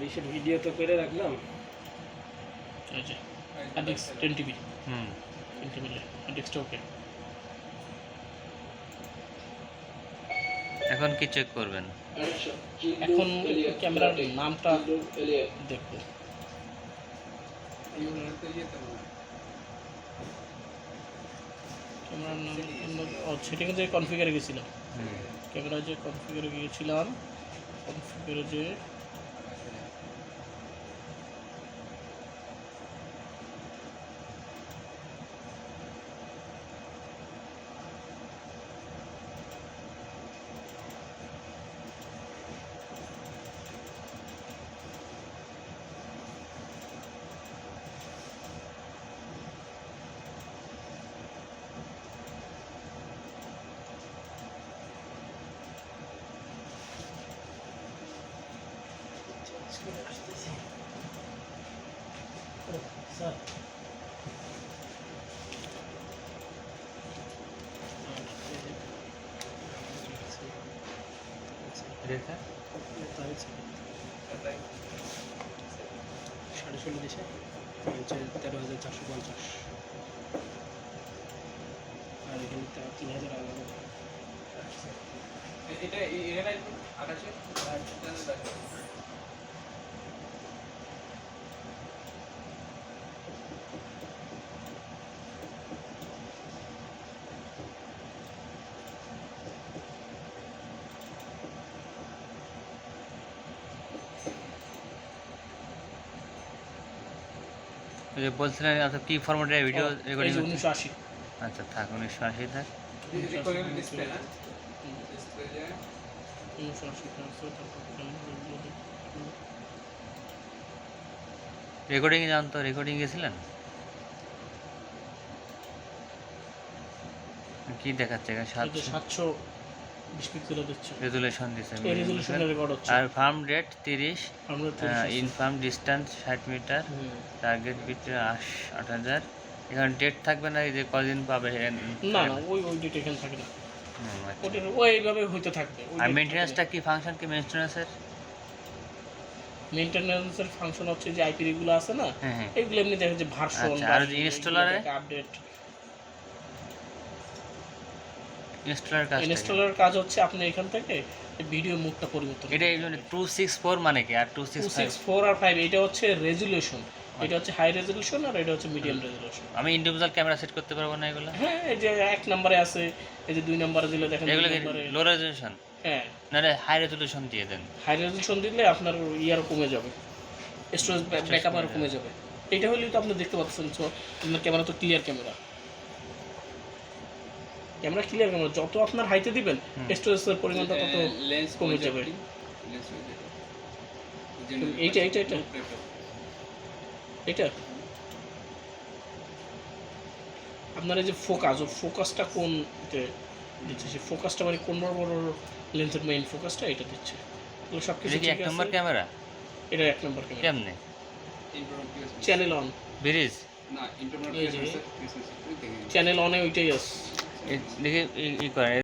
হারিসের video তো করে রাখলাম। আচ্ছা আদিক্স 10 টিবি 10 টিবি আদিক্সটা ওকে। এখন কি চেক করবেন? এখন ক্যামেরার নামটা দেখবো। ক্যামেরার নাম সেটিংয়ে যে কনফিগারে গেছিলাম, ক্যামেরা যে কনফিগারে গিয়েছিলাম, কনফিগারে যে স্যার রেখা 16.5 দেশে 13,450 আর এখানে 3,000 আলাদা। এটা এখানে আকাশে ওই যে বলছিলেন আচ্ছা কি ফরম্যাটের ভিডিও রেকর্ডিং? 1980 আচ্ছা থাক 1980 থাক। ডিসপ্লে না ডিসপ্লে যায় 1980 রেকর্ডিং যান তো, রেকর্ডিং গেছিলেন? কি দেখাচ্ছে এখানে? 720 পিক্সেল দিচ্ছে, রেজুলেশন দিচ্ছে, এই রেজোলিউশনে রেকর্ড হচ্ছে। আর ফার্ম রেট 30, আমরা 30 ইনফার্ম ডিস্টেন্স 60 মিটার, টার্গেট বিট 8000। এখানে ডেট থাকবে না এই যে কদিন পাবে? না না ওই ডেট এখানে থাকে না, আচ্ছা। ওটা ওই এইভাবে হইতে থাকবে। আর মেইনটেনেন্সটা কি ফাংশন কি মেইনটেনেন্সের? মেইনটেনেন্সের ফাংশন হচ্ছে যে আইপি গুলো আছে না, হ্যাঁ হ্যাঁ এগুলো এমনি দেখে যে ভার্সন আচ্ছা। আর যে ইনস্টলারে আপডেট, ইনস্টলার কাজ ইনস্টলার কাজ হচ্ছে আপনি এখান থেকে ভিডিও মুডটা পরিবর্তন। এটা এই জন্য 264 মানে কি আর 265? 264 আর 5 এটা হচ্ছে রেজোলিউশন, এটা হচ্ছে হাই রেজোলিউশন আর এটা হচ্ছে মিডিয়াম রেজোলিউশন। আমি ইন্ডিভিজুয়াল ক্যামেরা সেট করতে পারবো না এগুলো? হ্যাঁ এই যে 1 নম্বরে আছে, এই যে 2 নম্বরে দিলে দেখেন এগুলো 2 নম্বরে। লো রেজোলিউশন? হ্যাঁ না রে হাই রেজোলিউশন দিয়ে দেন। হাই রেজোলিউশন দিলে আপনার ইয়ার কমে যাবে, স্টোরেজ ব্যাকআপ আর কমে যাবে। এটা হলেই তো আপনি দেখতে পাচ্ছেন, তো আপনার ক্যামেরা তো clear camera, camera clear camera. যত আপনার হাইতে দিবেন স্টোরেজের পরিমাণটা তত লেন্স কমে যাবে। এইটা এইটা এটা এটা আপনার এই যে ফোকাস, ও ফোকাসটা কোন দিচ্ছে, সেই ফোকাসটা মানে কোন বড় বড় লেন্সের মেইন ফোকাসটা এটা দিচ্ছে। এগুলো সব কিছু এটা কি এক নম্বর ক্যামেরা? এটা 1 নম্বর ক্যামেরা। কেমনে? চ্যানেল অন, ব্রিজ না ইন্টারনাল এই যে চ্যানেল অনে ওইটাই আছে। দেখি ই করে